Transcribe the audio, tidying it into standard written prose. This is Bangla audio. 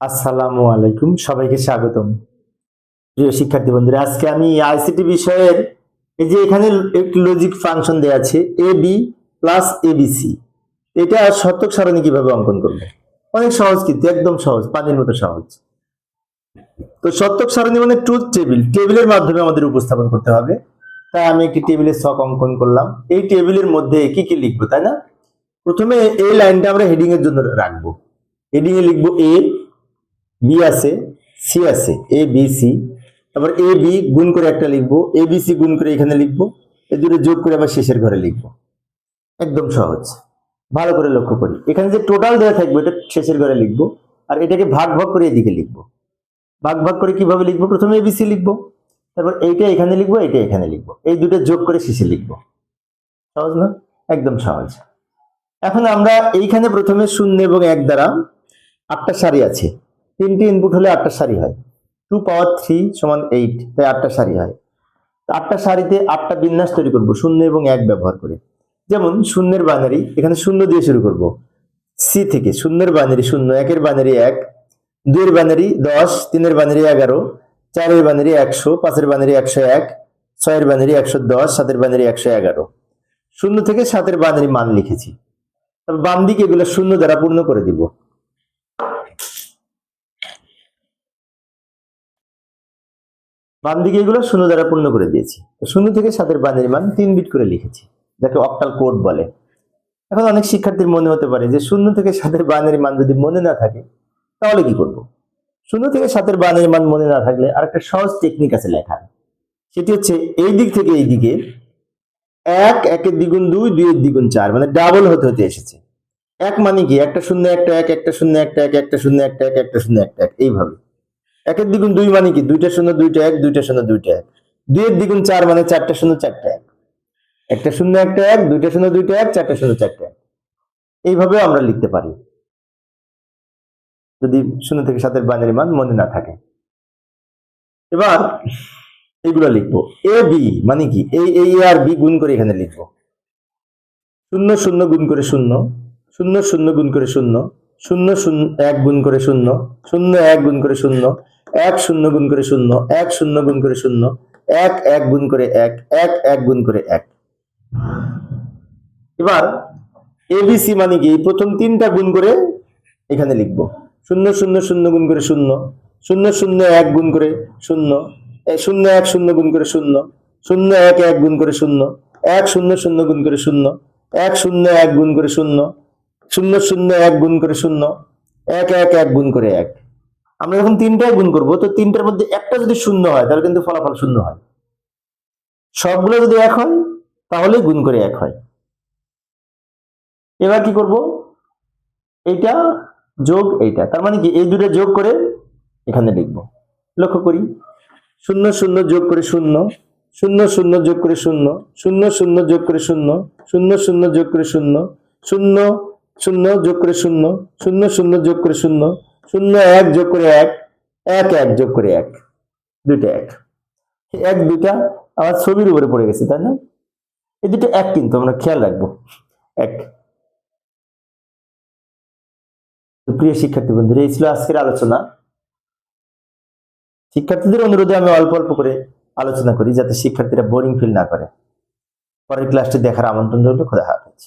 আসসালামু আলাইকুম, সবাইকে স্বাগতম। প্রিয় শিক্ষার্থী বন্ধুরা, আজকে আমি আইসিটি বিষয়ের এই যে এখানে একটি লজিক ফাংশন দেওয়া আছে এ বি প্লাস এবিসি, এটা শতক সারণী কিভাবে অঙ্কন করবে। অনেক সহজ, কিন্তু একদম সহজ, পানির মতো সহজ। তো শতক সারণী মানে ট্রুথ টেবিল, টেবিলের মাধ্যমে আমাদের উপস্থাপন করতে হবে। তাই আমি একটি টেবিলের ছক অঙ্কন করলাম। এই টেবিলের মধ্যে কি কি লিখবো, তাই না? প্রথমে এই লাইনটা আমরা হেডিং এর জন্য রাখবো। হেডিং এ লিখবো এ, বি আছে, সি আছে, এ বি সি। তারপর এ বি গুণ করে একটা লিখবো, এ বি সি গুণ করে এখানে লিখবো, এই দুটো যোগ করে আবার শেষের ঘরে লিখবো। একদম সহজ। ভালো করে লক্ষ্য করি, এখানে যে টোটাল দেওয়া থাকবে এটা শেষের ঘরে লিখবো, আর এটাকে ভাগ ভাগ করে এদিকে লিখবো। ভাগ ভাগ করে কিভাবে লিখবো? প্রথমে এবিসি লিখবো, তারপর এইটা এখানে লিখবো, এটা এখানে লিখবো, এই দুটো যোগ করে শেষে লিখবো। সহজ না? একদম সহজ। এখন আমরা এইখানে প্রথমে 0 এবং 1 দ্বারা 8টা সারি আছে। 3টি ইনপুট হলে 8টা সারি হয়। 2 পাওয়ার 3 সমান 8, তাই 8টা সারি হয়। 8টা সারিতে 8টা বিন্যাস তৈরি করব 0 এবং 1 ব্যবহার করে। যেমন 0 বাইনারি, এখানে 0 দিয়ে শুরু করব। সি থেকে 0 binary 0, 1 binary 1, 2 binary 10, 3 binary 11, 4 binary 100, 5 binary 101, 6 binary 110, 7 binary 111। 0 থেকে 7 বাইনারি মান লিখেছি। তবে বাম দিকে এগুলো 0 দ্বারা পূর্ণ করে দিব। বাম দিকে এগুলো 0 দ্বারা পূর্ণ করে দিয়েছি। 0 থেকে 7 বাইনারি মান 3 বিট করে লিখেছি, যাকে অক্টাল কোড বলে। এখন অনেক শিক্ষার্থীর মনে হতে পারে যে 0 থেকে 7 বাইনারি মান যদি মনে না থাকে তাহলে কি করব? 0 থেকে 7 বাইনারি মান মনে না থাকলে আরেকটা সহজ টেকনিক আছে লেখার। সেটি হচ্ছে এই দিক থেকে এই দিকে 1, 1 এর দ্বিগুণ 2, 2 এর দ্বিগুণ 4, মানে ডাবল হতে হতে এসেছে। 1 মানে কি? একটা 0 একটা 1, একটা 0 একটা 1, একটা 0 একটা 1, একটা 0 একটা 1, এইভাবে। 1 এর দ্বিগুণ 2 মানে কি? 2টা 0 2টা 1, 2টা 0 2টা 1। 2 এর দ্বিগুণ 4 মানে 4টা 0 4টা 1, একটা 0 একটা 1, 2টা 0 2টা 1, 4টা 0 4টা 1। এইভাবেও আমরা লিখতে পারি যদি 0 থেকে 7 এর বাইনারি মান মনে না থাকে। এবার এগুলো লিখবো। এ বি মানে কি? এই এ আর বি গুণ করে এখানে লিখবো। 0 0 গুণ করে 0, 0 0 গুণ করে 0, 0 0 1 গুণ করে 0, 0 1 গুণ করে 0, 1 0 গুণ করে 0, 1 0 গুণ করে 0, 1 1 গুণ করে 1, 1 1 গুণ করে 1। এবার এবিসি মানে কি? প্রথম 3টা গুণ করে এখানে লিখবো। 0 0 0 গুণ করে 0, 0 0 1 গুণ করে 0, 0 1 0 গুণ করে 0, 0 1 1 গুণ করে 0, 1 0 0 গুণ করে 0, 1 0 1 গুণ করে 0, 0 0 1 গুণ করে 0, 1 1 1 গুণ করে 1। আমরা যখন 3টায় গুণ করব, তো 3টার মধ্যে একটা যদি 0 হয় তাহলে কিন্তু ফলাফল 0 হয়। সবগুলো যদি 1 হয় তাহলে গুণ করে 1 হয়। এবার কি করব? এইটা যোগ এইটা, তার মানে কি? এই দুটো যোগ করে এখানে লিখব। লক্ষ্য করি, 0 0 যোগ করে 0, 0 0 যোগ করে 0, 0 0 যোগ করে 0, 0 0 যোগ করে 0, 0 0 যোগ করে 0, 0 0 যোগ করে 0, 0 1 যোগ করে 1, 1 1 যোগ করে 1, দুইটা 1। 1 দুইটা আমার ছবির উপরে পড়ে গেছে, তাই না? এই দুটো 1 কিন্তু আমরা খেয়াল রাখবো, 1। প্রিয় শিক্ষার্থী বন্ধুরা, এই ছিল আজকের আলোচনা। শিক্ষার্থীদের অনুরোধে আমি অল্প অল্প করে আলোচনা করি, যাতে শিক্ষার্থীরা বোরিং ফিল না করে। পরের ক্লাসটি দেখার আমন্ত্রণ রইল। খোদা হাফেজ।